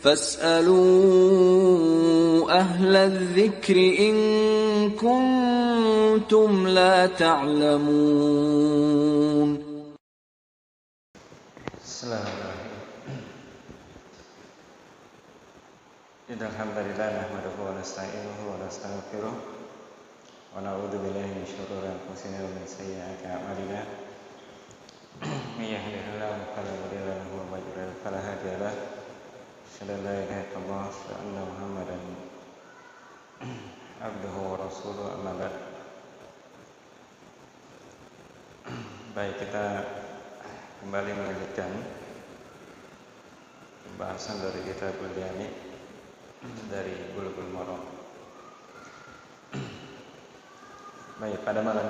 فاسألوا أهل الذكر إن كنتم لا تعلمون. Bismillahirrahmanirrahim. Innal hamdalillah nahmaduhu wa nasta'inuhu wa nastaghfiruh wa na'udzu billahi min shururi anfusina wa min sayyiati a'malina. May yahdihillahu fala mudilla lahu wa may yudlil fala hadiya lahu. Asyhadu an la ilaha illallah wa asyhadu anna Muhammadan abduhu wa rasuluhu, amma ba'd. Baik, kita kembali melanjutkan pembahasan dari Kitabul Jami' dari Bulughul Maram. Baik, pada malam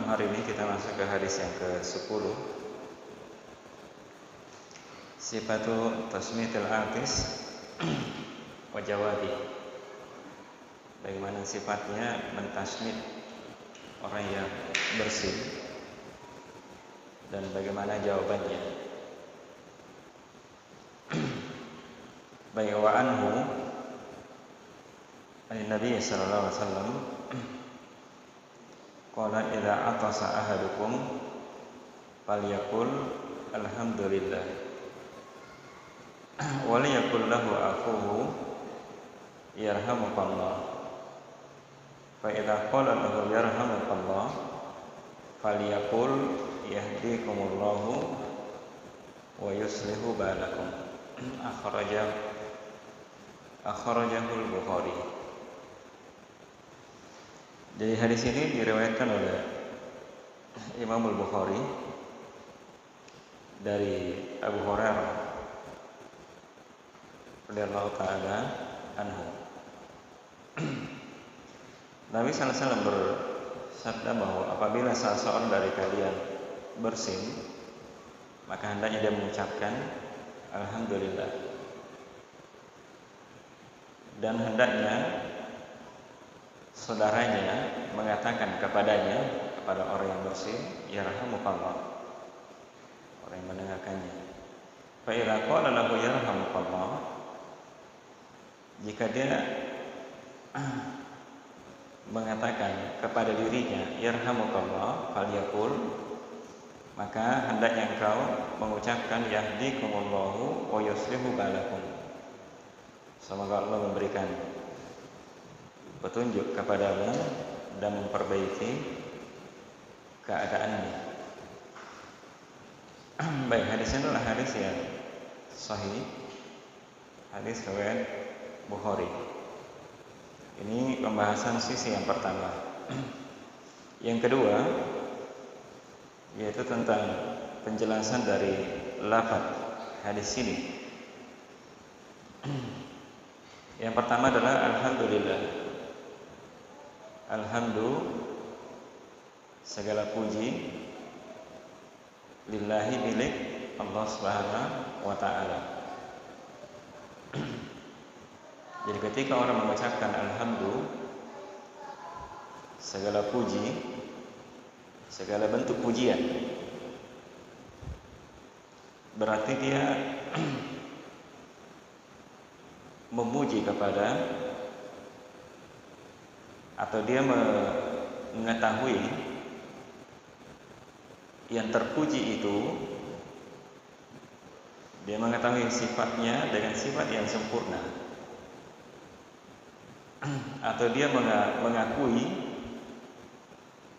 hari ini kita masuk ke hadis yang ke-10. Sifatu tasmitil atis wa jawabi. Bagaimana sifatnya mentasmid orang yang bersin dan bagaimana jawabannya. Baik, wa anhu Nabi sallallahu alaihi wasallam qala idza atasa ahadukum falyaqul alhamdulillah wa liyaqul lahu akhuhu yarhamukallah fa idza qala lahu yarhamukallah falyaqul yahdikumullahu wa yuslihu balakum. Akhrajahul Bukhari. Jadi hadis ini diriwayatkan oleh Imam Al-Bukhari dari Abu Hurairah radhiyallahu ta'ala anhu. Nabi sallallahu alaihi wasallam bersabda bahwa apabila salah seorang dari kalian bersin, maka hendaknya dia mengucapkan alhamdulillah, dan hendaknya saudaranya mengatakan kepadanya, kepada orang yang bersin, yarhamukallah, orang yang mendengarkannya. Fa idza qala lahu yarhamukallah, jika dia mengatakan kepada dirinya yarhamukallah, falyaqul, maka hendaknya engkau mengucapkan yahdikumullahu wa yuslihu balakum, semoga Allah memberikan petunjuk kepadamu dan memperbaiki keadaanmu. Baik, hadis ini adalah hadis yang sahih, hadis riwayat Bukhari. Ini pembahasan sisi yang pertama. Yang kedua yaitu tentang penjelasan dari lafaz hadis ini. Yang pertama adalah alhamdulillah. Segala puji lillahi, milik Allah Subhanahu wa ta'ala. Jadi ketika orang mengucapkan alhamdulillah, segala puji, segala bentuk pujian, berarti dia memuji kepada, atau dia mengetahui yang terpuji itu, dia mengetahui sifatnya dengan sifat yang sempurna, atau dia mengakui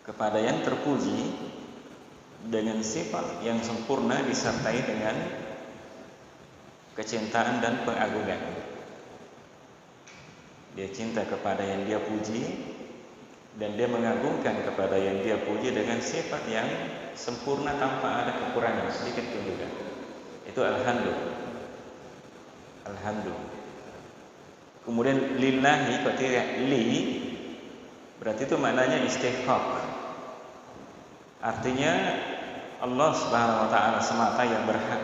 kepada yang terpuji dengan sifat yang sempurna disertai dengan kecintaan dan pengagungan. Dia cinta kepada yang dia puji dan dia mengagungkan kepada yang dia puji dengan sifat yang sempurna tanpa ada kekurangan sedikit pun juga. Itu alhamdulillah. Kemudian lillahi, berarti li, berarti itu maknanya istighfar. Artinya Allah Subhanahu wa ta'ala semata yang berhak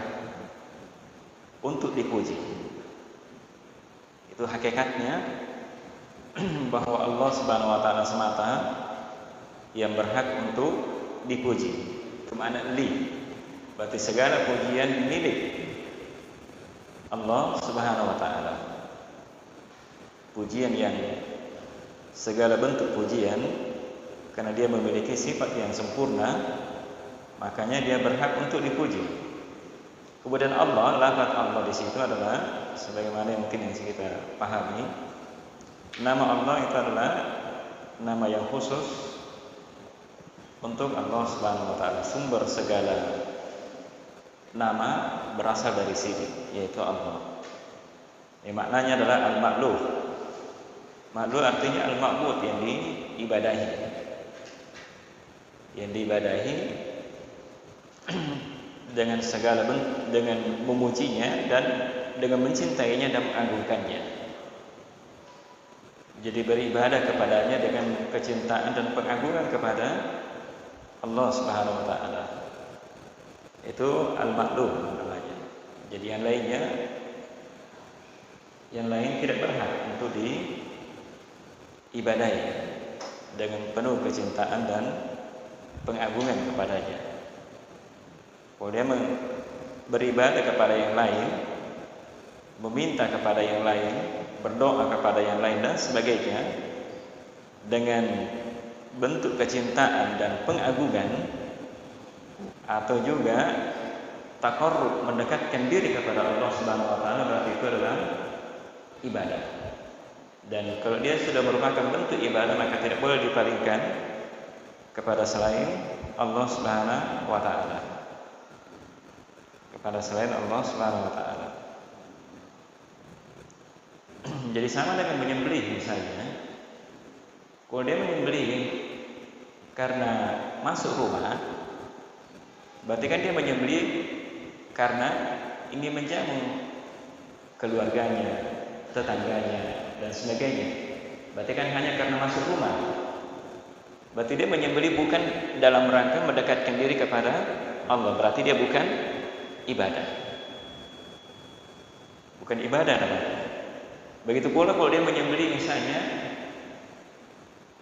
untuk dipuji. Itu hakikatnya, bahwa Allah Subhanahu wa ta'ala semata yang berhak untuk dipuji. Itu makna li. Berarti segala pujian milik Allah Subhanahu wa taala. Pujian yang segala bentuk pujian, karena dia memiliki sifat yang sempurna, makanya dia berhak untuk dipuji. Kemudian Allah, lafaz Allah di situ adalah sebagaimana yang mungkin yang kita pahami, nama Allah itu adalah nama yang khusus untuk Allah Subhanahu wa taala. Sumber segala nama berasal dari sini, yaitu Allah. Maknanya adalah al-ma'luh. Ma'luh artinya al-ma'bud, yang diibadahi. Yang diibadahi dengan segala bentuk, dengan memujinya dan dengan mencintainya dan mengagungkannya. Jadi beribadah kepadanya dengan kecintaan dan pengagungan kepada Allah Subhanahu wa taala. Itu al-ma'luh namanya. Jadi yang lain tidak berhak untuk diibadahi dengan penuh kecintaan dan pengagungan kepadanya. Kalau dia beribadah kepada yang lain, meminta kepada yang lain, berdoa kepada yang lain dan sebagainya dengan bentuk kecintaan dan pengagungan, atau juga taqarrub, mendekatkan diri kepada Allah Subhanahu wa taala, berarti itu adalah ibadah. Dan kalau dia sudah merupakan bentuk ibadah, maka tidak boleh dipalingkan kepada selain Allah Subhanahu wa taala. Kepada selain Allah Subhanahu wa taala. Jadi sama dengan menyembelih misalnya. Kalau dia menyembelih karena masuk rumah, berarti kan dia menyembelih karena ingin menjamu keluarganya, tetangganya dan sebagainya. Berarti kan hanya karena masuk rumah. Berarti dia menyembelih bukan dalam rangka mendekatkan diri kepada Allah. Berarti dia bukan ibadah. Bukan ibadah namanya. Begitu pula kalau dia menyembelih misalnya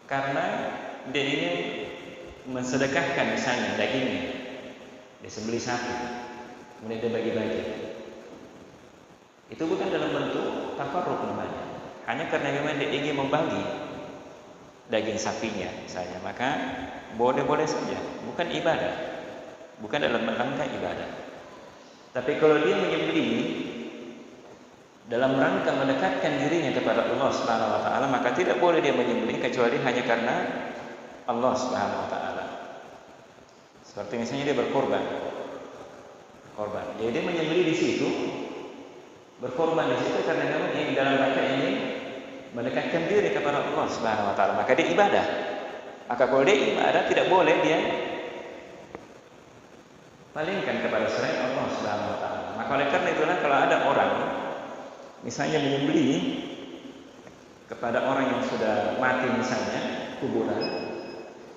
karena dia ingin mensedekahkan misalnya dagingnya, dia sembelih sapi, kemudian dia bagi-bagi. Itu bukan dalam bentuk taqarrub namanya. Hanya karena memang dia ingin membagi daging sapinya misalnya, maka boleh-boleh saja, bukan ibadah. Bukan dalam rangka ibadah. Tapi kalau dia menyembelih dalam rangka mendekatkan dirinya kepada Allah Subhanahu wa taala, maka tidak boleh dia menyembelih kecuali hanya karena Allah Subhanahu wa taala. Seperti misalnya dia berkorban. Jadi dia menyembelih di situ, berkorban di situ karena memang ingin dalam rangka ini mendekatkan diri kepada Allah Subhanahu wa taala, maka dia ibadah. Maka kalau dia ibadah, tidak boleh dia palingkan kepada selain Allah Subhanahu wa taala. Maka oleh karena itulah kalau ada orang misalnya menyembelih kepada orang yang sudah mati misalnya, kuburan,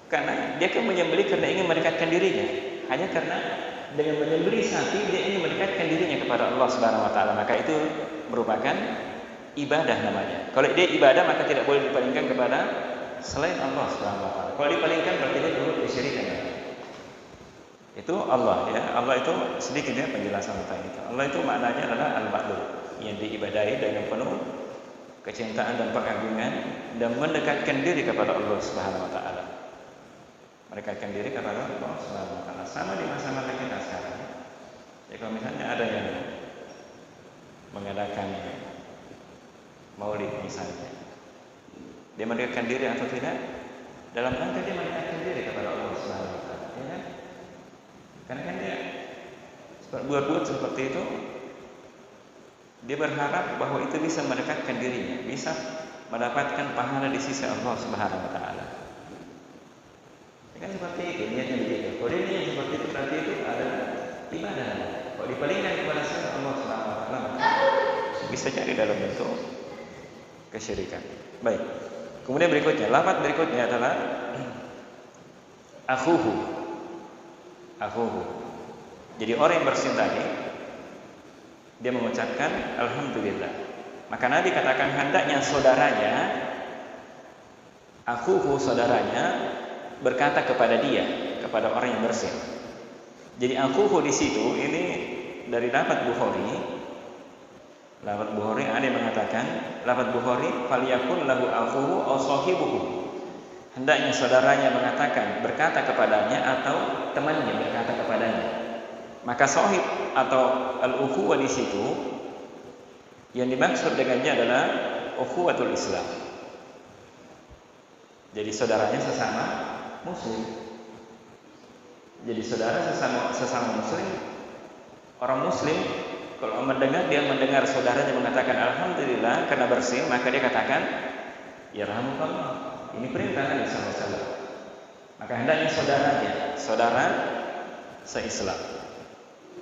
karena dia kan menyembelih karena ingin mendekatkan dirinya, hanya karena dengan menyembelih sapi dia ingin mendekatkan dirinya kepada Allah Subhanahu wa taala, maka itu merupakan ibadah namanya. Kalau dia ibadah, maka tidak boleh dipalingkan kepada selain Allah Subhanahu wa taala. Kalau dipalingkan berarti dia turut kesyirikan. Itu Allah ya. Allah itu sedikitnya penjelasan tentang itu. Allah itu maknanya adalah al-ma'luh, yang diibadahi dengan penuh kecintaan dan pengagungan dan mendekatkan diri kepada Allah Subhanahu wa taala. Mendekatkan diri kepada Allah Subhanahu wa taala. Sama di masa-masa kita sekarang. Jadi kalau misalnya ada yang mengadakan maulid misalnya, dia mendekatkan diri atau tidak? Dalam rangka dia mendekatkan diri kepada Allah Subhanahu wa taala, ya kan? Karena kan dia buat seperti itu, dia berharap bahwa itu bisa mendekatkan dirinya, bisa mendapatkan pahala di sisi Allah Subhanahu wa taala. Kan seperti itu, niatnya begitu. Kalau dia niat seperti itu, berarti itu adalah ibadah. Kalau dipalingkan kepada selain Allah Subhanahu wa taala, bisa jadi dalam bentuk kesyirikan. Baik. Kemudian berikutnya, lafaz berikutnya adalah akhuhu. Akhuhu. Jadi orang yang bersintahi, dia mengucapkan alhamdulillah. Maka Nabi katakan hendaknya saudaranya, akhuhu saudaranya, berkata kepada dia, kepada orang yang bersin. Jadi akhuhu di situ ini dari lafaz Bukhari Lafaz Bukhari ada yang mengatakan, lafaz Bukhari faliyakun lahu akhuhu aw sahibuhu. Hendaknya saudaranya berkata kepadanya atau temannya berkata kepadanya. Maka sahib atau al-ukhuwah di situ yang dimaksud dengannya adalah ukhuwatul Islam. Jadi saudaranya sesama muslim. Jadi saudara sesama muslim, orang muslim kalau dia mendengar saudaranya mengatakan alhamdulillah karena bersih, maka dia katakan yarhamukallah. Ini perintah Nabi sallallahu alaihi wasallam. Maka hendaknya saudara se-Islam.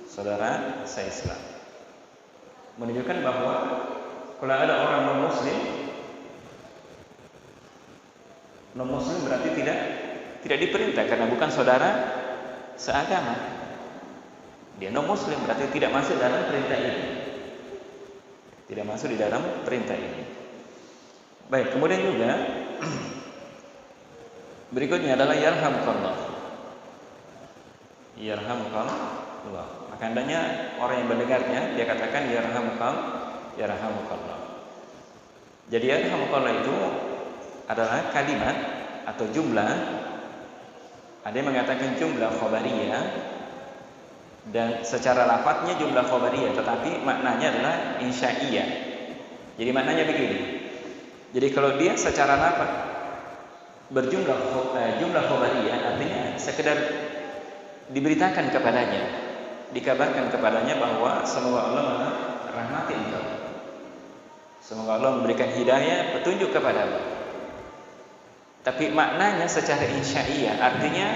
Saudara se-Islam. Menunjukkan bahwa kalau ada orang non-muslim berarti tidak diperintah karena bukan saudara seagama. Dia non-muslim berarti tidak masuk dalam perintah ini. Tidak masuk di dalam perintah ini. Baik, kemudian juga berikutnya adalah yarhamukallah. Yarhamukallah. Maka hendaknya orang yang mendengarnya dia katakan yarhamukallah. Jadi yarhamukallah itu adalah kalimat atau jumlah. Ada yang mengatakan jumlah khabariyah dan secara lafadznya jumlah khabariyah, tetapi maknanya adalah insya'iyah. Jadi maknanya begini. Jadi kalau dia secara lafadz jumlah khabariyah artinya sekedar diberitakan kepadanya, dikabarkan kepadanya bahwa semoga Allah merahmati engkau, semoga Allah memberikan hidayah petunjuk kepadamu. Tapi maknanya secara insya'iyah, artinya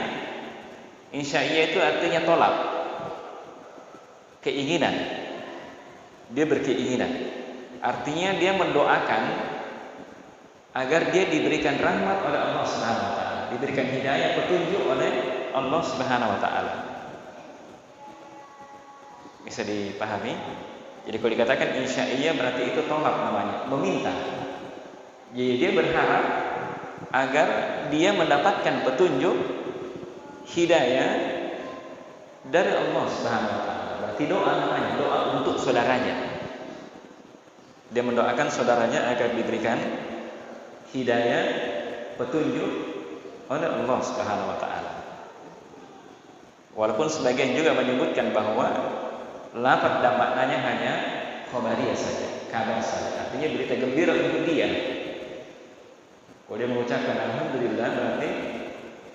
insya'iyah itu artinya tolak, keinginan. Dia berkeinginan, artinya dia mendoakan agar dia diberikan rahmat oleh Allah Subhanahu wa taala, diberikan hidayah petunjuk oleh Allah Subhanahu wa taala. Bisa dipahami? Jadi kalau dikatakan insya'iyah berarti itu tolak namanya, meminta. Jadi dia berharap agar dia mendapatkan petunjuk hidayah dari Allah Subhanahu wa taala. Berarti doa namanya, doa untuk saudaranya. Dia mendoakan saudaranya agar diberikan hidayah petunjuk oleh Allah Subhanahu wa taala. Walaupun sebagian juga menyebutkan bahwa lafaz dan maknanya hanya khabariyah saja, kabar saja. Artinya berita gembira untuk dia. Kalau dia mengucapkan alhamdulillah berarti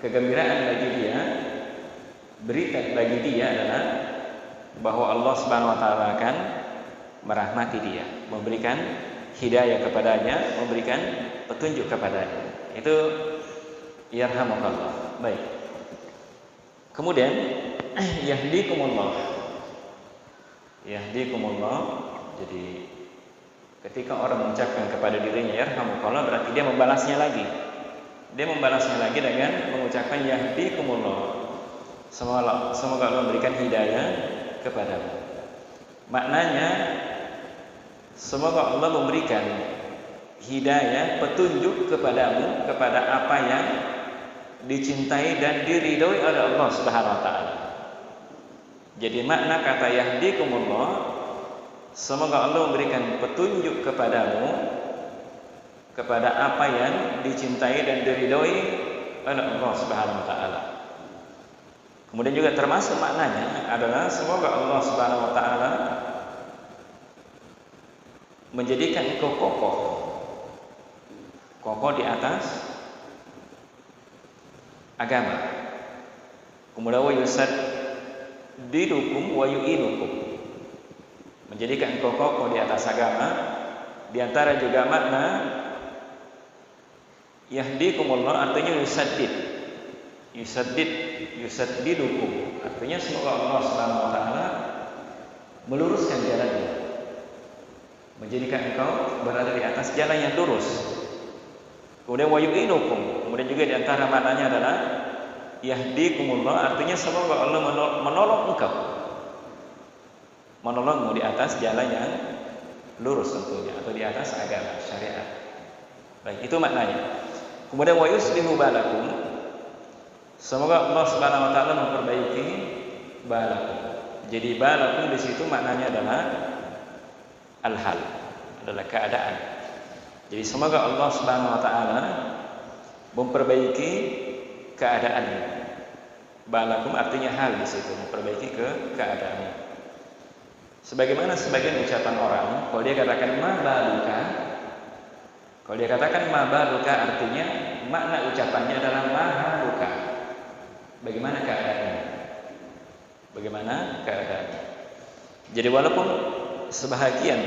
kegembiraan bagi dia, berita bagi dia adalah bahwa Allah Subhanahu wa taala akan merahmati dia, memberikan hidayah kepadanya, memberikan petunjuk kepadanya. Itu yarhamukallah. Baik. Kemudian yahdikumullah. Yahdikumullah. Jadi ketika orang mengucapkan kepada dirinya yarhamukallah berarti dia membalasnya lagi. Dia membalasnya lagi dengan mengucapkan yahdikumullah. Semoga Allah memberikan hidayah kepadamu. Maknanya semoga Allah memberikan hidayah, petunjuk kepadamu kepada apa yang dicintai dan diridhoi oleh Allah Subhanahu wa taala. Jadi makna kata yahdikumullah, semoga Allah memberikan petunjuk kepadamu kepada apa yang dicintai dan diridhoi oleh Allah Subhanahu wa taala. Kemudian juga termasuk maknanya adalah semoga Allah Subhanahu wa taala menjadikan engkau kokoh di atas agama. Kemudian wa yusaddidukum wa yu'inukum, menjadikan engkau kokoh di atas agama. Di antara juga makna yahdikumullah artinya yusaddidukum, artinya semoga Allah Subhanahu wa taala meluruskan jalannya, menjadikan engkau berada di atas jalan yang lurus. Kemudian wa yu'inukum, kemudian juga di antara maknanya adalah yahdikumullah artinya semoga Allah menolong engkau, menolongmu di atas jalan yang lurus tentunya, atau di atas agama syariat. Baik, itu maknanya. Kemudian wa yuslihu balakum, semoga Allah Subhanahu wa taala memperbaiki balakum. Jadi balakum di situ maknanya adalah Al-hal adalah keadaan. Jadi semoga Allah Subhanahu wa taala memperbaiki keadaannya. Balakum artinya hal di situ, memperbaiki keadaannya. Sebagaimana sebagian ucapan orang, kalau dia katakan ma baluka, kalau dia katakan ma baluka artinya makna ucapannya adalah ma haluka. Bagaimana keadaannya? Bagaimana keadaannya? Jadi walaupun sebahagian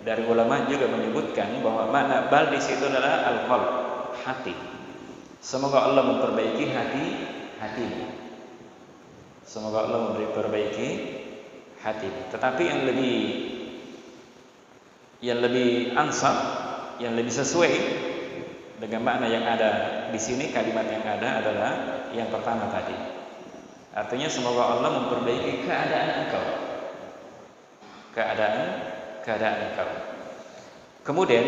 dari ulama juga menyebutkan bahwa makna bal di situ adalah al-qalb, hati. Semoga Allah memperbaiki hatimu. Semoga Allah memperbaiki hatimu. Tetapi yang lebih ansab, yang lebih sesuai dengan makna yang ada di sini, kalimat yang ada adalah yang pertama tadi. Artinya semoga Allah memperbaiki keadaan engkau. Keadaan engkau. Kemudian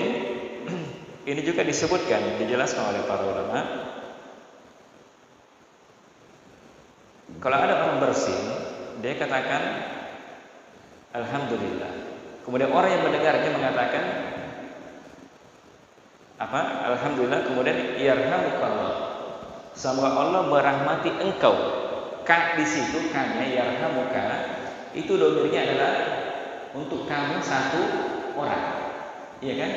ini juga disebutkan, dijelaskan oleh para ulama. Kalau ada orang bersin, dia katakan alhamdulillah. Kemudian orang yang mendengarnya mengatakan apa? Alhamdulillah. Kemudian yarhamukallah. Semoga Allah merahmati engkau. Ka di situ kanya yarhamuka itu domirnya adalah untuk kamu satu orang. Iya kan?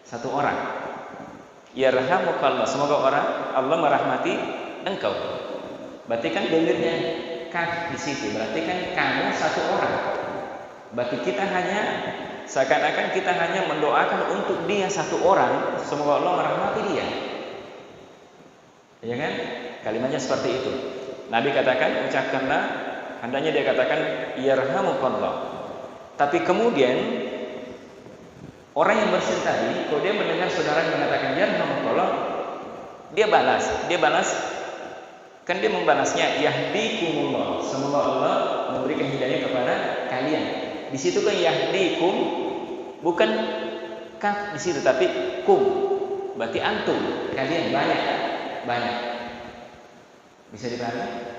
Satu orang. Yarhamukallah. Semoga Allah merahmati engkau. Berarti kan domirnya ka di situ. Berarti kan kamu satu orang. Berarti kita hanya seakan-akan kita hanya mendoakan untuk dia satu orang, semoga Allah merahmati dia. Ya kan? Kalimatnya seperti itu. Nabi katakan, ucapkanlah, hendaknya dia katakan yarhamukallah. Tapi kemudian orang yang bersin tadi, kalau dia mendengar saudara mengatakan yarhamukallah, dia balas, kan dia membalasnya yahdikumullah. Semoga Allah memberikan hidayah kepada kalian. Di situ kan yahdikum bukan kaf di situ tapi kum. Berarti antum, kalian banyak. Bisa dipahami?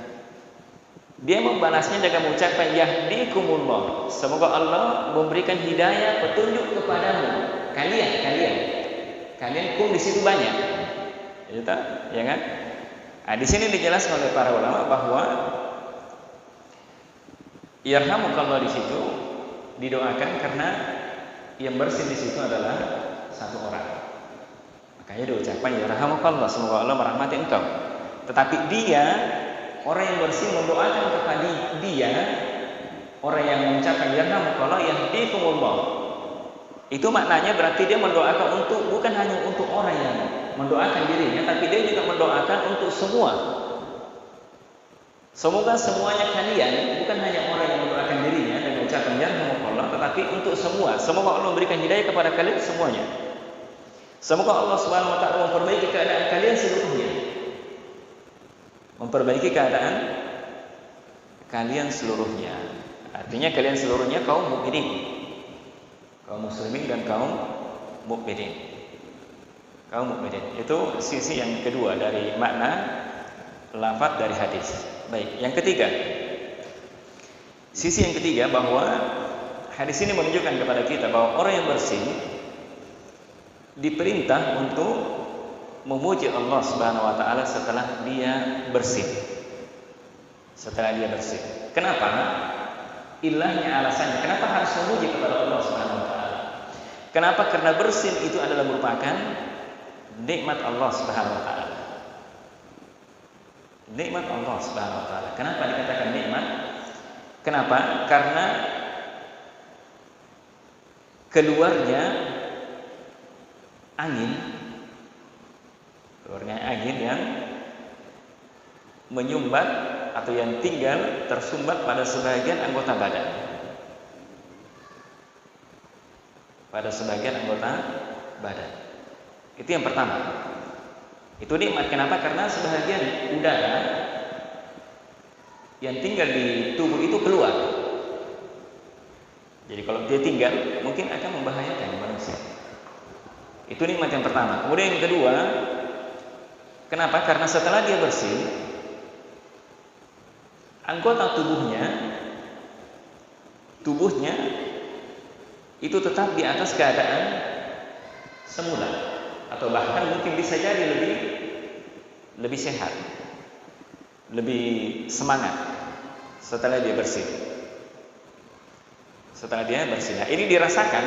Dia membalasnya dengan mengucapkan yahdikumullah. Semoga Allah memberikan hidayah petunjuk kepadamu. Kalian kum di situ banyak. Ya kan? Nah, di sini dijelaskan oleh para ulama bahwa yarhamukallah di situ didoakan karena yang bersin di situ adalah satu orang. Makanya diucapkan yarhamukallah, semoga Allah merahmati engkau. Tetapi dia, orang yang bersin mendoakan kepada dia, orang yang mengucapkan yarhamukallah yahdikumullah. Itu maknanya berarti dia mendoakan untuk, bukan hanya untuk orang yang mendoakan dirinya, tapi dia juga mendoakan untuk semua. Semoga semuanya kalian, bukan hanya orang yang mendoakan dirinya dan mengucapkan yarhamukallah, tetapi untuk semua. Semoga Allah memberikan hidayah kepada kalian semuanya. Semoga Allah Subhanahu wa taala memperbaiki keadaan kalian seluruhnya. Memperbaiki keadaan kalian seluruhnya. Artinya kalian seluruhnya kaum mukminin, kaum muslimin dan kaum mukminin. Kaum mukminin. Itu sisi yang kedua dari makna lafaz dari hadis. Baik, yang ketiga. Sisi yang ketiga bahwa hadis ini menunjukkan kepada kita bahwa orang yang bersih diperintah untuk memuji Allah Subhanahu wa taala setelah dia bersih. Setelah dia bersih. Kenapa? Ilahnya, alasannya. Kenapa harus memuji kepada Allah Subhanahu wa taala? Kenapa? Karena bersih itu adalah merupakan nikmat Allah Subhanahu wa taala. Nikmat Allah Subhanahu wa taala. Kenapa dikatakan nikmat? Kenapa? Karena keluarnya angin yang menyumbat atau yang tinggal tersumbat pada sebagian anggota badan. Pada sebagian anggota badan. Itu yang pertama. Itu nikmat. Kenapa? Karena sebagian udara yang tinggal di tubuh itu keluar. Jadi kalau dia tinggal mungkin akan membahayakan manusia. Itu nikmat yang pertama. Kemudian yang kedua, kenapa? Karena setelah dia bersih, anggota tubuhnya itu tetap di atas keadaan semula, atau bahkan mungkin bisa jadi lebih sehat, lebih semangat setelah dia bersih. Setelah dia bersih. Nah, ini dirasakan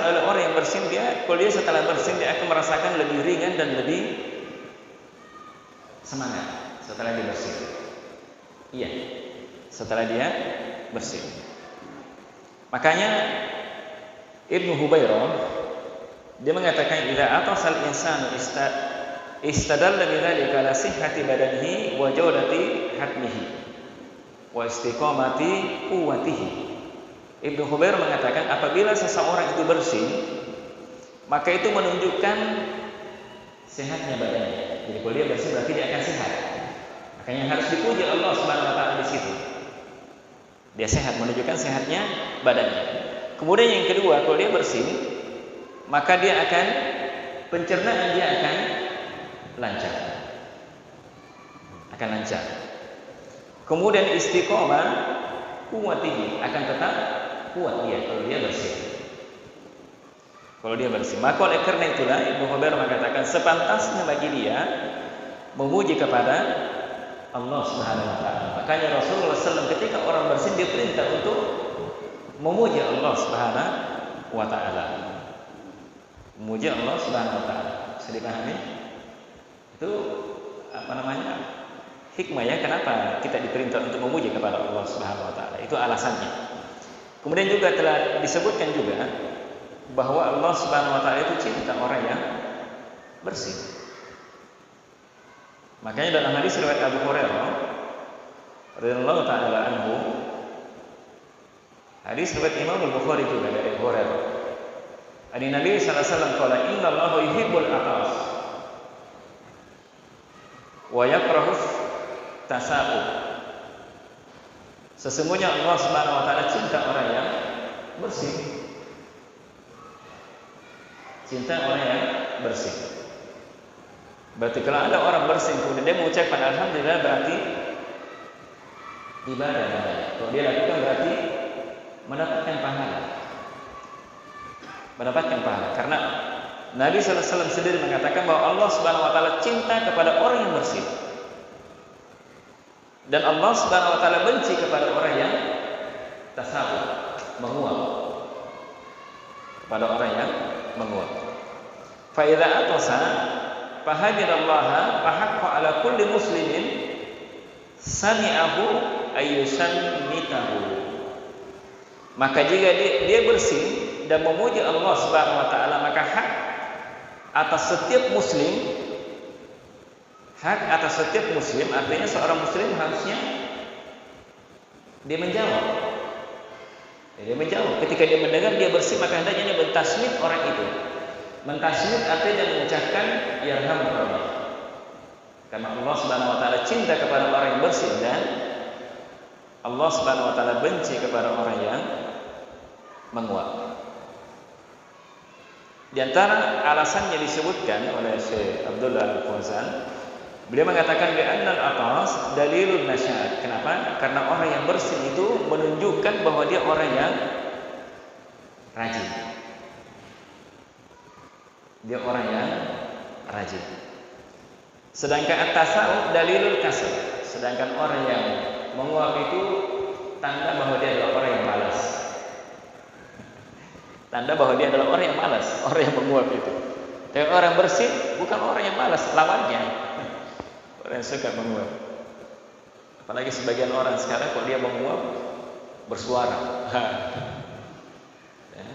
oleh orang yang bersin. Kalau dia setelah bersin, dia akan merasakan lebih ringan dan lebih semangat setelah dia bersih. Iya, setelah dia bersih. Makanya Ibnu Hubairah dia mengatakan idza atasal insanu istadalla bidzalika ala sihhati badanihi wa jawdati hatmihi wa istiqamati quwwatihi. Ibnu Hubairah mengatakan apabila seseorang itu bersih, maka itu menunjukkan sehatnya badannya. Jadi kalau dia bersih berarti dia akan sehat. Makanya harus dipuji Allah Subhanahu wa taala di situ. Dia sehat, menunjukkan sehatnya badannya. Kemudian yang kedua, kalau dia bersih, maka dia akan pencernaan dia akan lancar. Akan lancar. Kemudian istiqomah quwwatihi, akan tetap kuat dia kalau dia bersih. Kalau dia bersih. Maka oleh karena itulah Ibnu Hubairah mengatakan sepantasnya bagi dia memuji kepada Allah Subhanahu wa taala. Makanya Rasulullah SAW ketika orang bersin dia perintah untuk memuji Allah Subhanahu wa taala. Memuji Allah Subhanahu wa taala. Bisa dipahami? Itu hikmah ya, kenapa kita diperintah untuk memuji kepada Allah Subhanahu wa taala. Itu alasannya. Kemudian juga telah disebutkan juga bahwa Allah Subhanahu wa taala itu cinta orang yang bersih. Makanya dalam hadis riwayat Abu Hurairah radhiyallahu taala anhu, hadis riwayat Imam Al-Bukhari juga dari Abu Hurairah. Nabi sallallahu alaihi wasallam qala innallaha yuhibbul atas wa yakrahu tasa'ub. Sesungguhnya Allah Subhanahu wa taala cinta orang yang bersih. Cinta orang yang bersih. Berarti kalau ada orang bersih kemudian dia mengucapkan alhamdulillah, berarti ibadah namanya. Kalau dia lakukan berarti mendapatkan pahala. Mendapatkan pahala. Karena Nabi sallallahu alaihi wasallam sendiri mengatakan bahwa Allah Subhanahu wa taala cinta kepada orang yang bersih. Dan Allah Subhanahu wa taala benci kepada orang yang tasawuf, menguap. Kepada orang yang menguap. Fa idza atasa fahadidallaha fahaqqa ala kulli muslimin sami'ahu ayyusammitahu. Maka jika dia bersih dan memuji Allah Subhanahu wa taala, maka hak atas setiap muslim, artinya seorang muslim harusnya dia menjawab. Dia menjawab ketika dia mendengar dia bersih, maka hendaknya dia mentasmid orang itu. Mentasmid artinya mengucapkan yarhamukallah. Karena Allah Subhanahu wa taala cinta kepada orang yang bersih dan Allah Subhanahu wa taala benci kepada orang yang menguap. Di antara alasannya disebutkan oleh Syekh Abdullah Al-Fauzan, beliau mengatakan bi annal atas dalilun nasyad. Kenapa? Karena orang yang bersih itu menunjukkan bahwa dia orang yang rajin. Dia orang yang rajin. Sedangkan at-tasawuf dalilul kasal. Sedangkan orang yang menguap itu tanda bahwa dia adalah orang yang malas. Tanda bahwa dia adalah orang yang malas, orang yang menguap itu. Tapi orang bersih bukan orang yang malas, lawannya. Orang yang suka menguap. Apalagi sebagian orang sekarang kalau dia menguap bersuara. Ya,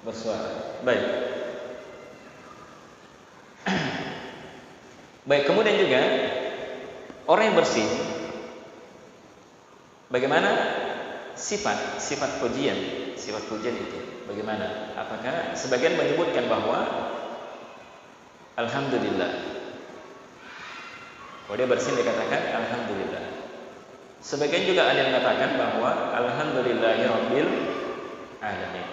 bersuara. Baik. Baik, kemudian juga orang yang bersih, bagaimana sifat pujian itu bagaimana? Apakah sebagian menyebutkan bahwa alhamdulillah, kalau dia bersih dikatakan alhamdulillah. Sebagian juga ada yang mengatakan bahwa alhamdulillahirabbil alamin.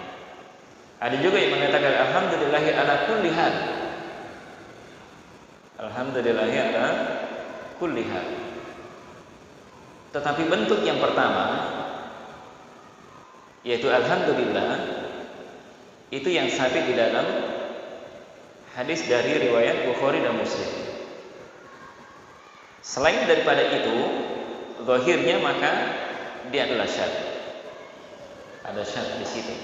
Ada juga yang mengatakan alhamdulillahi ala kulli hal. Alhamdulillahi ala kulli hal. Tetapi bentuk yang pertama yaitu alhamdulillah, itu yang sabit di dalam hadis dari riwayat Bukhari dan Muslim. Selain daripada itu, zahirnya maka dia adalah syad. Ada syad di situ.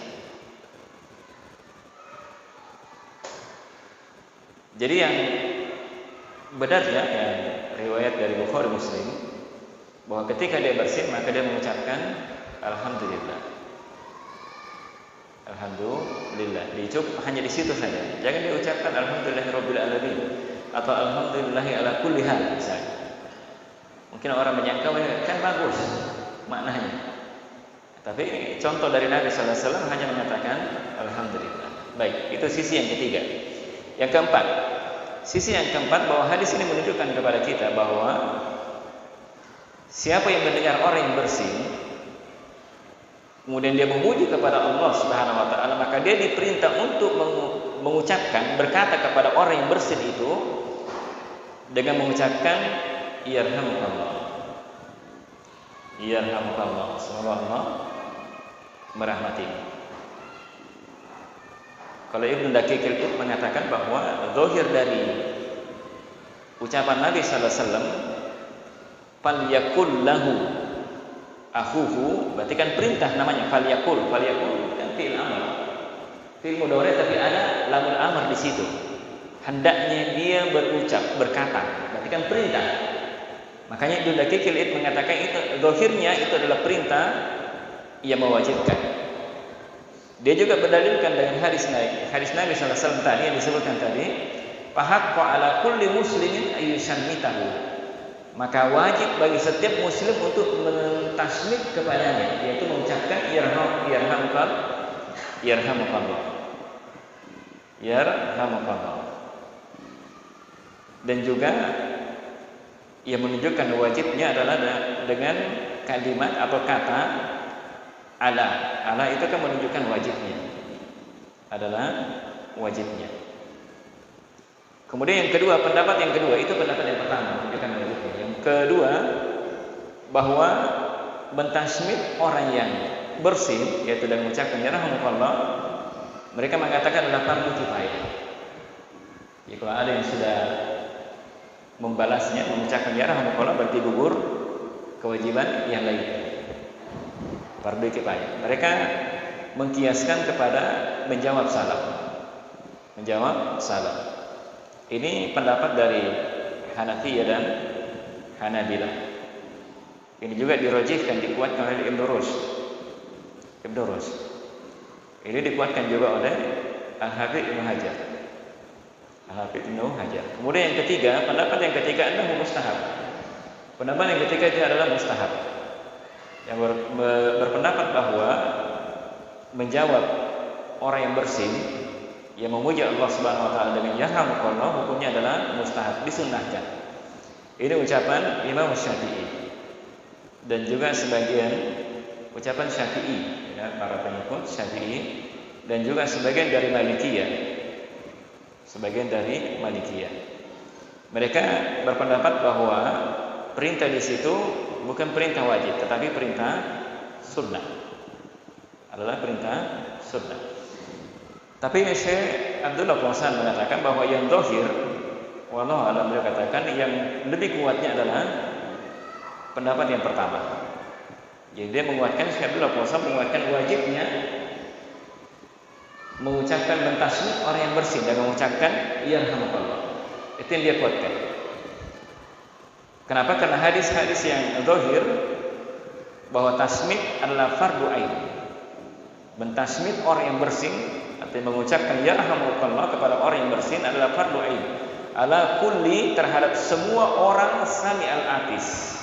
Jadi yang benarnya yang riwayat dari Bukhari Muslim bahwa ketika dia bersin maka dia mengucapkan alhamdulillah. Alhamdulillah, dicukup hanya di situ saja. Jangan diucapkan alhamdulillahirabbil alamin atau alhamdulillahi ala kulli hal misalnya. Mungkin orang menyangka kan bagus maknanya. Tapi contoh dari Nabi sallallahu alaihi wasallam hanya menyatakan alhamdulillah. Baik, itu sisi yang ketiga. Yang keempat, sisi yang keempat bahwa hadis ini menunjukkan kepada kita bahwa siapa yang mendengar orang yang bersin kemudian dia memuji kepada Allah Subhanahu wa taala, maka dia diperintah untuk mengucapkan, berkata kepada orang yang bersin itu dengan mengucapkan yarhamukallah. Yarhamukallah. Semoga Allah merahmatimu. Kalau Ibnu Daqiq al-Id mengatakan bahwa zahir dari ucapan Nabi sallallahu alaihi wasallam falyakul lahu akhuhu, berarti kan perintah namanya falyakul kan fi'il amr, fi'il mudhari tapi ada lamul amr di situ. Hendaknya dia berucap, berkata, berarti kan perintah. Makanya Ibnu Daqiq al-Id mengatakan itu zahirnya itu adalah perintah yang mewajibkan. Dia juga berdalilkan dengan hadis Nabi sallallahu alaihi wasallam tadi yang disebutkan tadi, fahaqqa ala kulli muslimin ayyushammitahu. Maka wajib bagi setiap muslim untuk mentasmid kepadanya, yaitu mengucapkan yarhamukallah. Dan juga yang menunjukkan wajibnya adalah dengan kalimat atau kata ala itu kan menunjukkan wajibnya, adalah wajibnya. Kemudian yang kedua, pendapat yang kedua itu pendapat yang pertama menunjukkan wajibnya. Yang kedua, bahwa mentasmid orang yang bersin yaitu dengan mengucapkan yarhamukallah, mereka mengatakan adalah fardu kifayah. Ya, kalau ada yang sudah membalasnya mengucapkan yarhamukallah berarti gugur kewajiban yang lain. Fardu kifayah. Mereka mengkiaskan kepada menjawab salam. Ini pendapat dari Hanafiyah dan Hanabilah. Ini juga dirajihkan, dikuatkan oleh Ibnu Rushd. Ini dikuatkan juga oleh Al-Hafidz Ibnu Hajar. Kemudian yang ketiga, pendapat yang ketiga adalah mustahab. Pendapat yang ketiga itu adalah mustahab. Yang berpendapat bahwa menjawab orang yang bersin yang memuji Allah Subhanahu wa taala dengan yarhamukallah hukumnya adalah mustahab, disunnahkan. Ini ucapan Imam Syafi'i dan juga sebagian ucapan Syafi'i, ya, para pengikut Syafi'i dan juga sebagian dari Malikiyah. Mereka berpendapat bahwa perintah di situ bukan perintah wajib, tetapi perintah sunnah. Adalah perintah sunnah. Tapi Syekh Abdullah Fauzan mengatakan bahwa yang zahir, wallahu a'lam, beliau katakan yang lebih kuatnya adalah pendapat yang pertama. Jadi dia menguatkan, Syekh Abdullah Fauzan menguatkan wajibnya mengucapkan mentasmid orang yang bersin dan mengucapkan yarhamukallah. Itu yang dia kuatkan. Kenapa? Karena hadis-hadis yang zahir bahwa tasmid adalah fardu ain. Mentasmid orang yang bersin, artinya mengucapkan yarhamukallah kepada orang yang bersin adalah fardu ain. Ala kulli, terhadap semua orang sami'al atis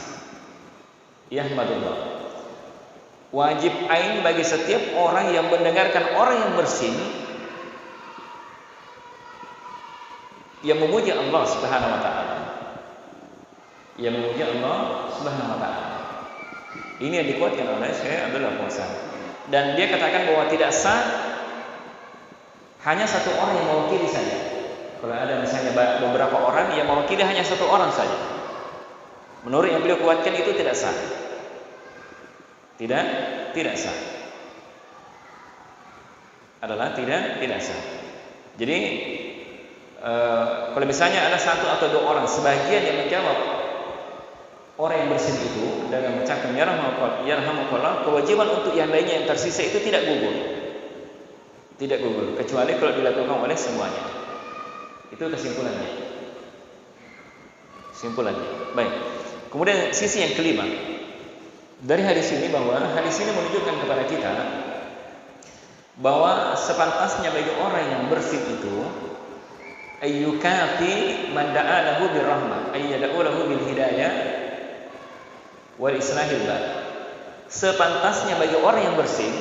yahmadullah. Wajib ain bagi setiap orang yang mendengarkan orang yang bersin yang memuji Allah Subhanahu wa taala. Yang memuji Allah Subhanahu wa taala. Ini yang dikuatkan oleh Syekh Abdullah Fauzan. Dan dia katakan bahwa tidak sah hanya satu orang yang mewakili saja. Kalau ada misalnya beberapa orang yang mewakili hanya satu orang saja, menurut yang beliau kuatkan itu tidak sah. Tidak sah. adalah tidak sah. Jadi kalau misalnya ada satu atau dua orang, sebagian yang menjawab orang yang bersin itu dengan mengucapkan yarhamukallah, kewajiban untuk yang lainnya yang tersisa itu tidak gugur. Tidak gugur, kecuali kalau dilakukan oleh semuanya. Itu kesimpulannya. Baik. Kemudian sisi yang kelima dari hadis ini, bahwa hadis ini menunjukkan kepada kita bahwa sepantasnya bagi orang yang bersin itu ayyukati man da'a lahu birrahmah, ayyada'u lahu bil hidayah wal islahil bal. Sepantasnya bagi orang yang bersin,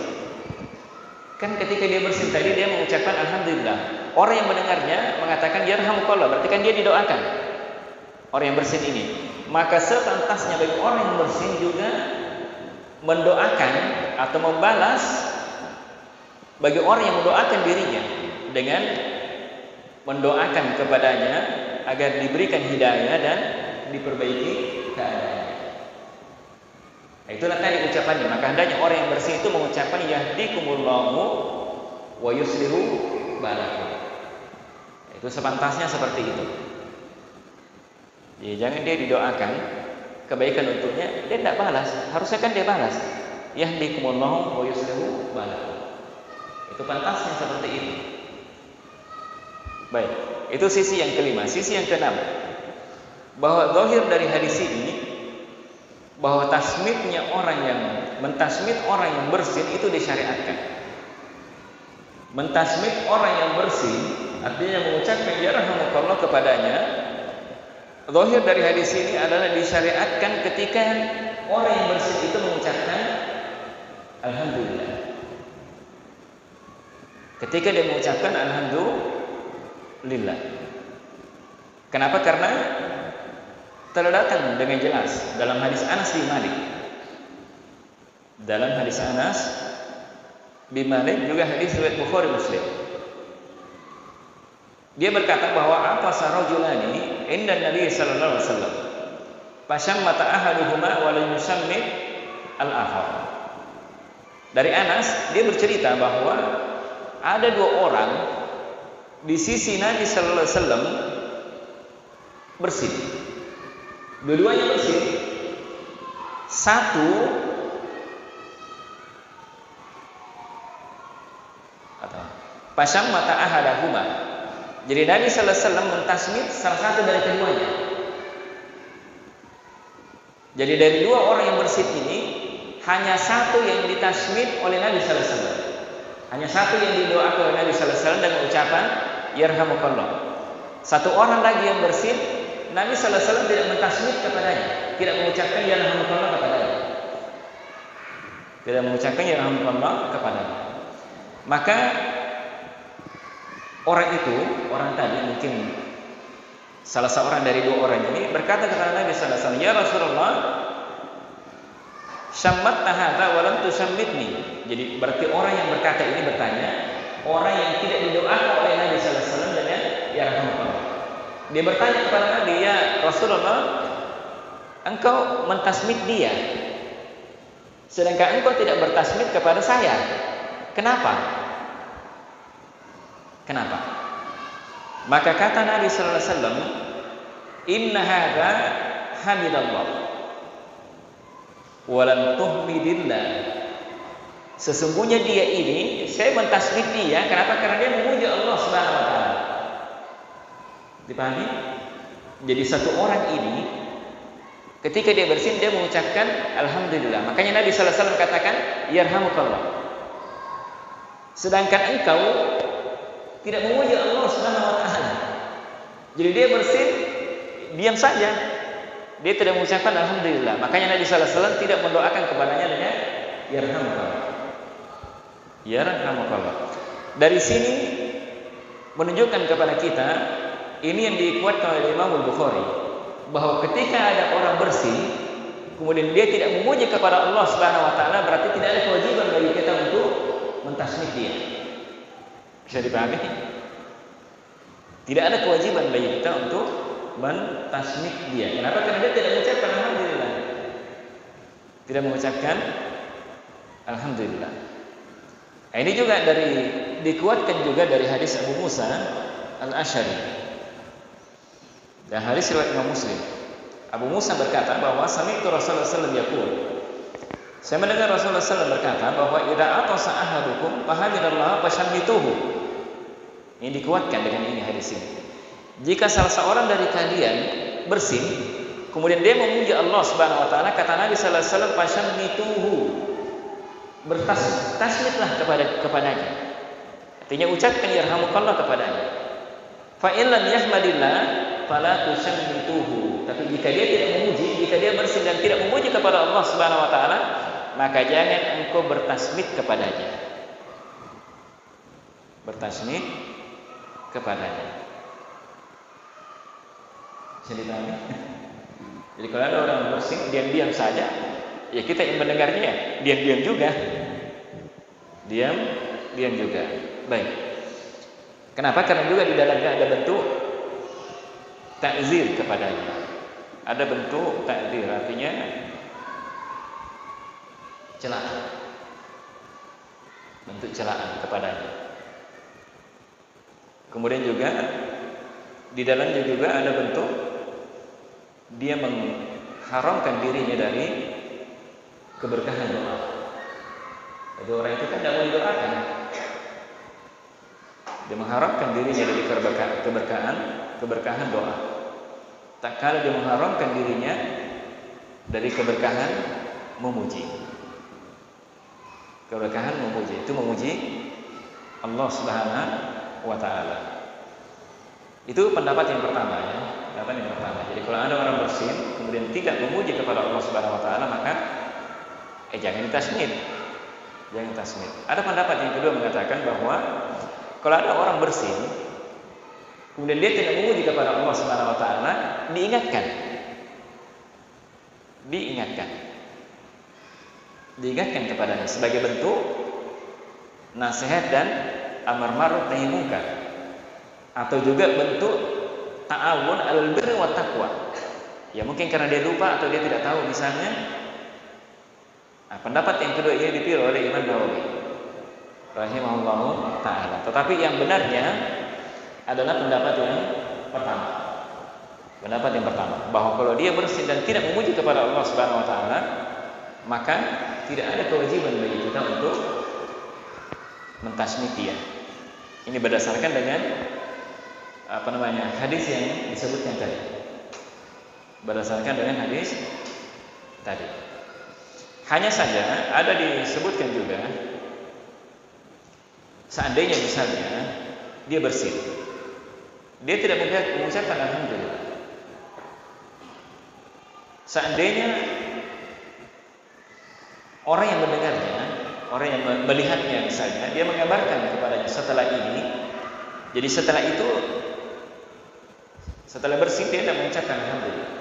kan ketika dia bersin tadi dia mengucapkan alhamdulillah. Orang yang mendengarnya mengatakan yarhamukallah, berarti kan dia didoakan. Orang yang bersin ini, maka sepantasnya bagi orang yang bersin juga mendoakan atau membalas bagi orang yang mendoakan dirinya dengan mendoakan kepadanya agar diberikan hidayah dan diperbaiki keadaannya. Itulah tadi ucapannya. Maka hendaknya orang yang bersih itu mengucapkan yahdikumullahu wa yuslihu balakum. Itu sepantasnya seperti itu. Jadi jangan dia didoakan kebaikan untuknya, dia tidak balas. Harusnya kan dia balas. Yahdikumullahu wa yuslihu balakum. Itu pantasnya seperti itu. Baik, itu sisi yang kelima. Sisi yang keenam, bahwa zahir dari hadis ini bahwa tasmidnya orang yang mentasmid orang yang bersin itu disyariatkan. Mentasmid orang yang bersin artinya mengucapkan yarhamukallah kepadanya. Zahir dari hadis ini adalah disyariatkan ketika orang yang bersin itu mengucapkan alhamdulillah. Ketika dia mengucapkan alhamdulillah. Kenapa? Karena telah datang dengan jelas dalam hadis Anas bin Malik. Dalam hadis Anas bin Malik juga hadis riwayat Bukhari Muslim. Dia berkata bahwa apa sarajulani inda Nabi sallallahu alaihi wasallam. Fashammata ahaduhuma wa lam yusammit al-akhar. Dari Anas dia bercerita bahwa ada dua orang di sisi Nabi sallallahu alaihi wasallam bersih. Dua-duanya bersih. Satu atau pasang mata ahadahuma. Jadi Nabi sallallahu alaihi wasallam mentasmid salah satu dari keduanya. Jadi dari dua orang yang bersih ini hanya satu yang ditasmid oleh Nabi sallallahu alaihi wasallam. Hanya satu yang didoakan oleh Nabi sallallahu alaihi wasallam dengan ucapan yarhamukallah. Satu orang lagi yang bersih, Nabi sallallahu alaihi wasallam tidak mentasmid kepadanya, tidak mengucapkan yarhamukallah kepadanya. Tidak mengucapkan yarhamukallah kepadanya. Maka orang itu, orang tadi mungkin salah seorang dari dua orang ini berkata kepada Nabi sallallahu alaihi wasallam, "Ya Rasulullah, syammatta hadza wa lam tusammitni." Jadi berarti orang yang berkata ini bertanya, orang yang tidak didoakan oleh Nabi sallallahu alaihi wasallam dengan yarhamukallah. Dia bertanya kepada Nabi, "Ya Rasulullah, engkau mentasmid dia, sedangkan engkau tidak bertasmid kepada saya. Kenapa?" Kenapa? Maka kata Nabi sallallahu alaihi wasallam, "Inna hadza hamidallah wa lam tuhmidillah." Sesungguhnya dia ini, saya mentasmid dia, kenapa? Karena dia memuji Allah Subhanahu wa taala. Dipahami? Jadi satu orang ini ketika dia bersin dia mengucapkan alhamdulillah. Makanya Nabi sallallahu alaihi wasallam katakan yarhamukallah. Sedangkan engkau tidak memuji Allah Subhanahu wa taala. Jadi dia bersin diam saja. Dia tidak mengucapkan alhamdulillah. Makanya Nabi sallallahu alaihi wasallam tidak mendoakan kepadanya dengan yarhamukallah. Yarhamukallah. Dari sini menunjukkan kepada kita, ini yang dikuatkan oleh Imam Bukhari, bahwa ketika ada orang bersih kemudian dia tidak memuji kepada Allah Subhanahu wa taala, berarti tidak ada kewajiban bagi kita untuk mentasmid dia. Bisa dipahami? Tidak ada kewajiban bagi kita untuk mentasmid dia. Kenapa? Karena dia tidak mengucapkan alhamdulillah. Tidak mengucapkan alhamdulillah. Ini juga dari dikuatkan juga dari hadis Abu Musa Al-Asy'ari dan hadis riwayat Imam Muslim. Abu Musa berkata bahwa sami'tu Rasulullah sallallahu alaihi wasallam yaqul, saya mendengar Rasulullah SAW berkata bahwa idza atasa ahadukum fahamidallaha fashammituhu. Ini dikuatkan dengan ini hadis ini. Jika salah seorang dari kalian bersin, kemudian dia memuji Allah Subhanahu wa taala, kata Nabi sallallahu alaihi wasallam fashammituhu. Bertasmidlah kepadanya. Artinya ucapkan yarhamukallah kepadanya. Fa in lam yahmadillah fala tushammituhu. Tapi jika dia tidak memuji, jika dia bersin dan tidak memuji kepada Allah Subhanahu wa taala, maka jangan engkau bertasmid kepadanya. Bertasmid kepadanya. Bisa dipahami? Jadi kalau ada orang bersin diam-diam saja, ya kita yang mendengarnya diam-diam juga. Diam juga. Baik. Kenapa? Karena juga di dalamnya ada bentuk takzir kepadanya. Ada bentuk takzir, artinya celaan. Bentuk celaan kepadanya. Kemudian juga di dalamnya juga ada bentuk dia mengharamkan dirinya dari keberkahan doa. Jadi orang itu kan tidak mau didoakan. Dia mengharapkan dirinya dari keberkahan doa. Tak kala dia mengharamkan dirinya dari keberkahan memuji. Keberkahan memuji itu memuji Allah Subhanahu wa taala. Itu pendapat yang pertama ya. Pendapat yang pertama. Jadi kalau ada orang bersin kemudian tidak memuji kepada Allah Subhanahu wa taala, maka jangan ditasmid. Jangan tasmid. Ada pendapat yang kedua mengatakan bahwa kalau ada orang bersin kemudian dia tidak memuji kepada Allah Subhanahu wa taala, diingatkan kepadanya sebagai bentuk nasihat dan amar ma'ruf nahi munkar, atau juga bentuk ta'awun 'alal birri wat taqwa. Ya mungkin karena dia lupa atau dia tidak tahu misalnya. Nah, pendapat yang kedua ini dipilih oleh Imam Nawawi rahimahullahu ta'ala. Tetapi yang benarnya adalah pendapat yang pertama. Pendapat yang pertama, bahwa kalau dia bersin dan tidak memuji kepada Allah Subhanahu wa taala, maka tidak ada kewajiban bagi kita untuk mentasmid dia. Ini berdasarkan dengan hadis yang disebutkan tadi. Berdasarkan dengan hadis tadi. Hanya saja ada disebutkan juga seandainya misalnya dia bersin, dia tidak mengucapkan alhamdulillah. Seandainya orang yang mendengarnya, orang yang melihatnya misalnya, dia mengabarkan kepadanya setelah ini, jadi setelah itu, setelah bersin dia tidak mengucapkan alhamdulillah.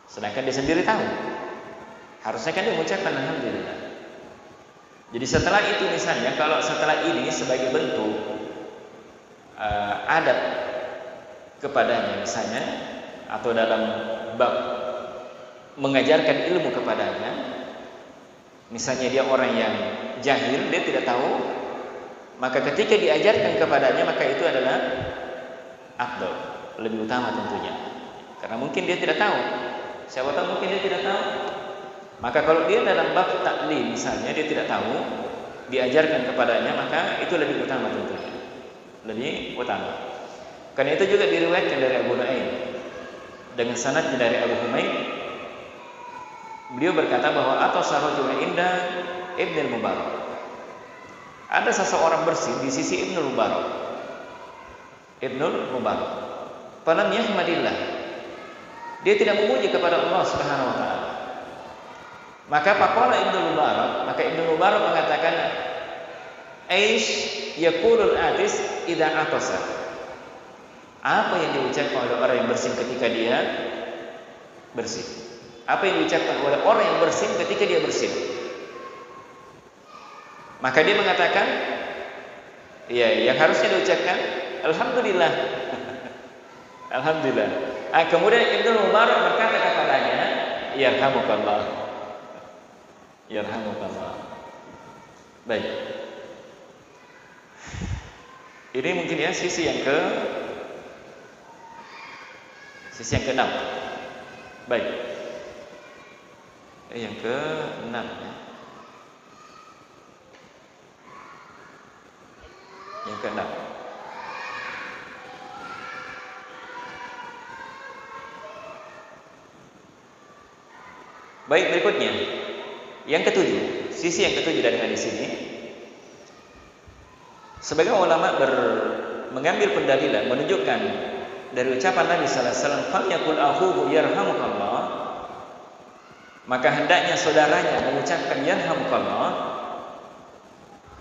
Sedangkan dia sendiri tahu, harusnya kan dia mengucapkan alhamdulillah. Jadi setelah itu misalnya, kalau setelah ini sebagai bentuk adab kepadanya misalnya, atau dalam bab mengajarkan ilmu kepadanya, misalnya dia orang yang jahil, dia tidak tahu, maka ketika diajarkan kepadanya, maka itu adalah afdal, lebih utama tentunya. Karena mungkin dia tidak tahu. Siapa tahu mungkin dia tidak tahu. Maka kalau dia dalam bab taklim misalnya dia tidak tahu, diajarkan kepadanya, maka itu lebih utama tentunya. Lebih utama. Karena itu juga diriwayatkan dari Abu Nu'aim dengan sanadnya dari Abu Humaid. Beliau berkata bahwa atasa rajulun inda Ibnul Mubarak. Ada seseorang bersin di sisi Ibnul Mubarak. Ibnul Mubarak. Falam yahmadillah. Dia tidak memuji kepada Allah Subhanahu wa taala. Maka faqala Ibnul Mubarak, maka Ibnul Mubarak mengatakan, "Aish yaqulul atis idza atasa." Apa yang diucapkan oleh orang yang bersin ketika dia bersin? Apa yang diucapkan oleh orang yang bersin ketika dia bersin? Maka dia mengatakan, ya, yang harusnya diucapkan alhamdulillah. Alhamdulillah. Kemudian Ibnu Mubarak berkata kepadanya, yarhamukallah. Yarhamukallah. Baik. Ini mungkin ya sisi yang ke-6. Baik. Yang ke-6 ya. Yang ke-6. Baik, berikutnya. Yang ke-7, sisi yang ke-7 dari hadis ini. Sebagian ulama mengambil pendalilan menunjukkan dari ucapan Nabi sallallahu alaihi wasallam, "Falyakul akhuhu yarhamukallah." Maka hendaknya saudaranya mengucapkan yarhamukallah.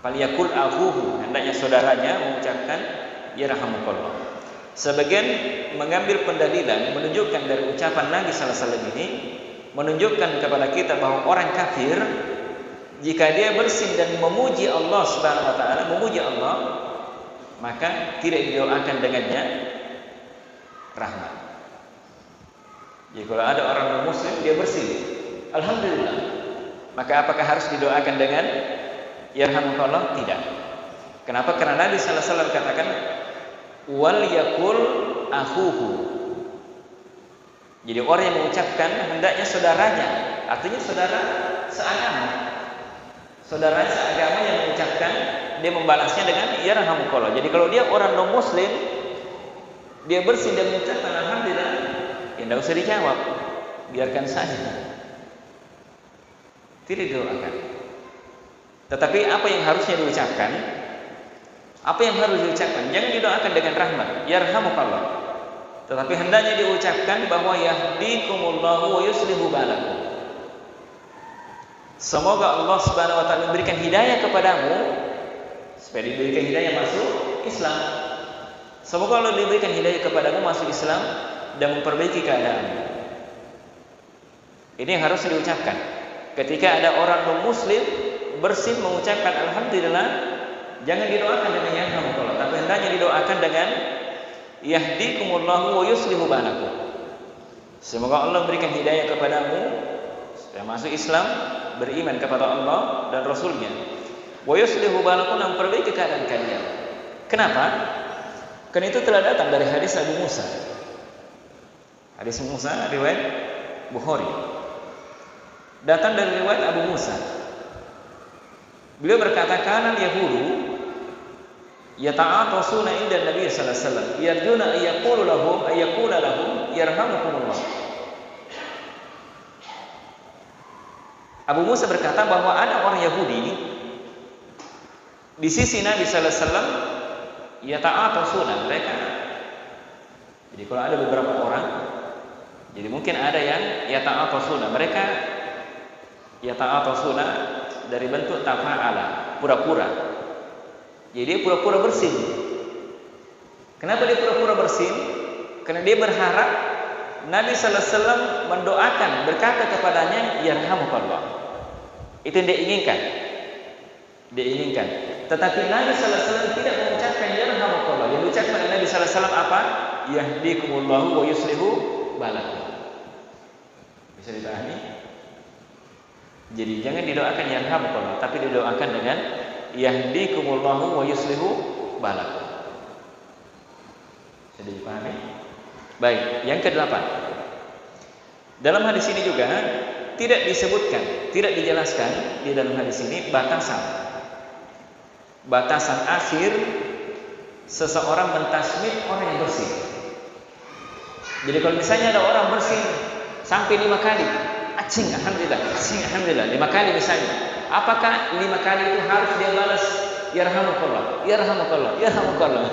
Falyakul akhuhu, hendaknya saudaranya mengucapkan yarhamukallah. Sebagian mengambil pendalilan menunjukkan dari ucapan Nabi sallallahu alaihi wasallam ini menunjukkan kepada kita bahwa orang kafir jika dia bersin dan memuji Allah Subhanahu wa taala, memuji Allah, maka tidak didoakan dengannya rahmat. Jadi kalau ada orang non-muslim dia bersin, alhamdulillah, maka apakah harus didoakan dengan yarhamukallah? Tidak. Kenapa? Karena Nabi sallallahu alaihi wasallam katakan wal yakul akhuhu. Jadi orang yang mengucapkan hendaknya saudaranya, artinya saudara seagama. Saudara seagama yang mengucapkan, dia membalasnya dengan yarhamukallah. Jadi kalau dia orang non muslim, dia bersih dan mengucapkan alhamdulillah, ya tidak usah dijawab, biarkan saja, tidak didoakan. Tetapi apa yang harusnya diucapkan? Apa yang harus diucapkan? Jangan didoakan dengan rahmat, yarhamukallah. Tetapi hendaknya diucapkan bahwa yahdikumullahu wa yuslihu balakum. Semoga Allah Subhanahu wa taala memberikan hidayah kepadamu supaya diberikan hidayah masuk Islam. Semoga Allah diberikan hidayah kepadamu masuk Islam dan memperbaiki keadaanmu. Ini yang harus diucapkan. Ketika ada orang non-muslim bersin mengucapkan alhamdulillah, jangan didoakan dengan yarhamukallah, tapi hendaknya didoakan dengan yahdikumullahu wa yuslihu balakum. Semoga Allah berikan hidayah kepadamu supaya masuk Islam, beriman kepada Allah dan Rasulnya. Wa yuslihu balakum, dan memperbaiki keadaan kalian. Kenapa? Karena itu telah datang dari hadis Abu Musa. Hadis Musa riwayat Bukhari. Datang dari riwayat Abu Musa. Beliau berkata, "Kana al-yahudu yata'atasuna inda Nabi sallallahu alaihi wasallam, yarjuna ayyaqulu lahum yarhamukumullah." Abu Musa berkata bahwa ada orang Yahudi di sisi Nabi sallallahu alaihi wasallam, yata'atasuna, mereka. Jadi kalau ada beberapa orang, jadi mungkin ada yang yata'atasuna, mereka yata'atasuna dari bentuk tafa'ala, pura-pura. Jadi dia pura-pura bersin. Kenapa dia pura-pura bersin? Karena dia berharap Nabi sallallahu alaihi wasallam mendoakan, berkata kepadanya yarhamukallah. Itu yang dia inginkan. Dia inginkan. Tetapi Nabi sallallahu alaihi wasallam tidak mengucapkan yarhamukallah. Yang diucapkan oleh Nabi sallallahu alaihi wasallam apa? Yahdikumullahu wa yuslihu balakum. Bisa dipahami? Jadi jangan didoakan yarhamukallah, tapi didoakan dengan yahdikumullahu wa yuslihu balakum. Bisa dipahami? Baik, yang ke-8. Dalam hadis ini juga tidak disebutkan, tidak dijelaskan di dalam hadis ini batasan akhir seseorang mentasmid orang yang bersih. Jadi kalau misalnya ada orang bersih sampai 5 kali, acing alhamdulillah, 5 kali misalnya, apakah 5 kali itu harus dia balas yarhamukallah, yarhamukallah, yarhamukallah?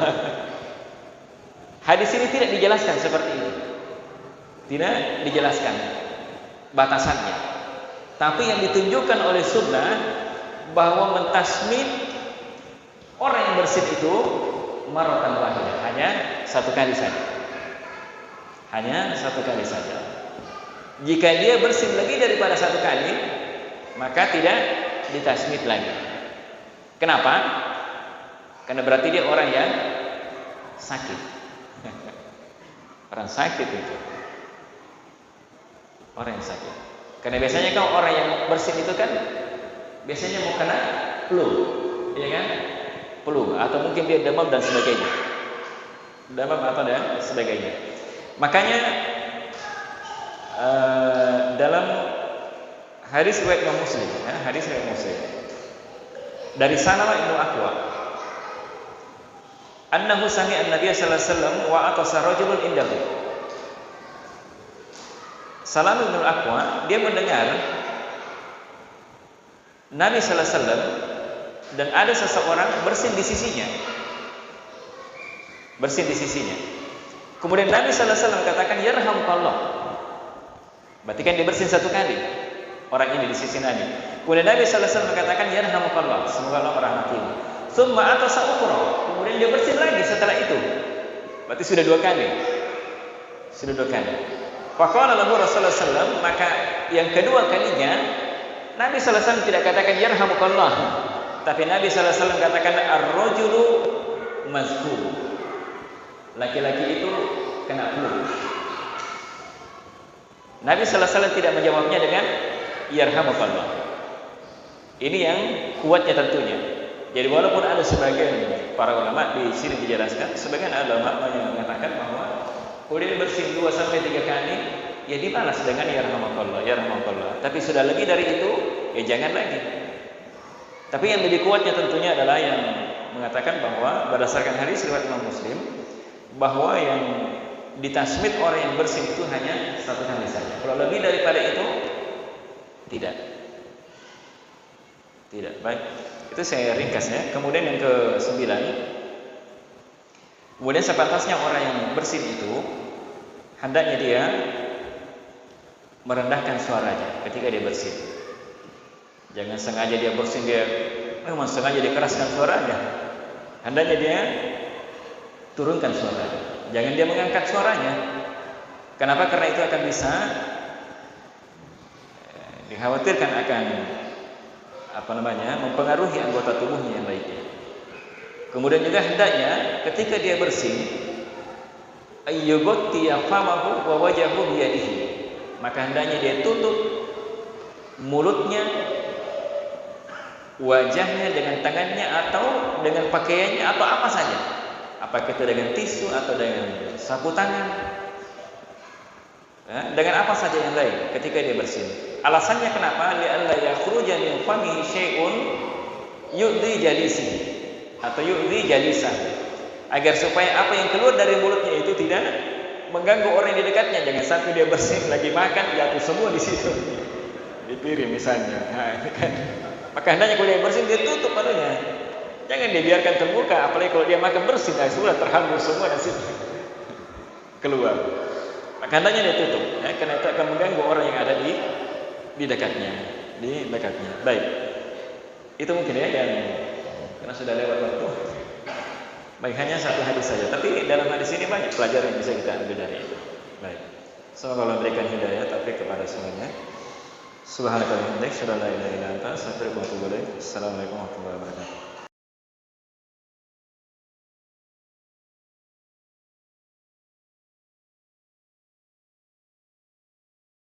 Hadis ini tidak dijelaskan seperti itu. Tidak dijelaskan batasannya. Tapi yang ditunjukkan oleh sunnah bahwa mentasmid orang yang bersin itu marratan wahidah, hanya 1 kali saja. Hanya 1 kali saja. Jika dia bersin lebih daripada 1 kali, maka tidak ditasmid lagi. Kenapa? Karena berarti dia orang yang sakit. Orang sakit itu, orang yang sakit. Karena biasanya kalau orang yang bersin itu kan biasanya mau kena flu, ya kan? flu atau mungkin dia demam dan sebagainya. Demam atau dan sebagainya. Makanya dalam hadis riwayat Imam Muslim, hadis riwayat Muslim dari Salamah bin Aqwa, annahu sami'a an-nabiy sallallahu alaihi wasallam wa atasa rajulun indahu. Salamah bin Aqwa dia mendengar Nabi sallallahu alaihi wasallam dan ada seseorang bersin di sisinya. Bersin di sisinya. Kemudian Nabi sallallahu alaihi wasallam katakan yarhamukallah. Berarti kan dia bersin satu kali. Orang ini di sisi Nabi. Kemudian Nabi sallallahu alaihi wasallam katakan yarhamukallah, semoga Allah merahmatimu. Tsumma atasa ukhra. Kemudian dia bersin lagi setelah itu. Berarti sudah dua kali. Sudah dua kali. Faqala lahu Rasulullah sallallahu alaihi wasallam, maka yang kedua kalinya Nabi sallallahu alaihi wasallam tidak katakan yarhamukallah, tapi Nabi sallallahu alaihi wasallam katakan ar-rajulu mazkur. Laki-laki itu kena flu. Nabi sallallahu alaihi wasallam tidak menjawabnya dengan yarhamukallah. Ini yang kuatnya tentunya. Jadi walaupun ada sebagian para ulama di sini dijelaskan, sebagian ulama yang mengatakan bahwa kemudian bersin 2 sampai 3 kali ya dibalas dengan yarhamukallah, yarhamukallah. Tapi sudah lebih dari itu ya jangan lagi. Tapi yang lebih kuatnya tentunya adalah yang mengatakan bahwa berdasarkan hadis riwayat Imam Muslim bahwa yang ditasmid orang yang bersin itu hanya 1 kali saja. Kalau lebih daripada itu tidak. Tidak. Baik. Itu saya ringkas ya. Kemudian yang ke-9, kemudian sepantasnya orang yang bersin itu hendaknya dia merendahkan suaranya ketika dia bersin. Jangan sengaja dia bersin, dia memang sengaja dikeraskan suaranya. Hendaknya dia turunkan suaranya. Jangan dia mengangkat suaranya. Kenapa? Karena itu akan bisa dikhawatirkan akan mempengaruhi anggota tubuhnya yang lainnya. Kemudian juga hendaknya ketika dia bersin ayyughatti famahu wa wajhahu bi yadihi. Maka hendaknya dia tutup mulutnya, wajahnya dengan tangannya atau dengan pakaiannya atau apa saja. Apakah itu dengan tisu atau dengan sapu tangan, dengan apa saja yang lain ketika dia bersin. Alasannya kenapa? Li'alla yakhruja min famihi syai'un yu'dhi jalisi atau yu'dhi jalisah. Agar supaya apa yang keluar dari mulutnya itu tidak mengganggu orang di dekatnya. Jangan sampai dia bersin lagi makan jatuh semua di situ. Di piring misalnya. Nah, ini kan. Maka hendaknya kalau dia bersin dia tutup padunya. Jangan dia biarkan terbuka, apalagi kalau dia makan bersin, sudah terhambur semua dari situ keluar. Maka hendaknya dia tutup, ya, karena itu akan mengganggu orang yang ada di dekatnya, Baik, itu mungkin ya yang karena sudah lewat waktu. Baik, hanya 1 hadis saja, tapi dalam hadis ini banyak pelajaran yang bisa kita ambil dari itu. Baik, semoga Allah memberikan hidayah taufik kepada semuanya. Subhanakallahumma wa bihamdika, asyhadu an la ilaha illa anta, astaghfiruka wa atubu ilaik. Assalamualaikum warahmatullahi wabarakatuh.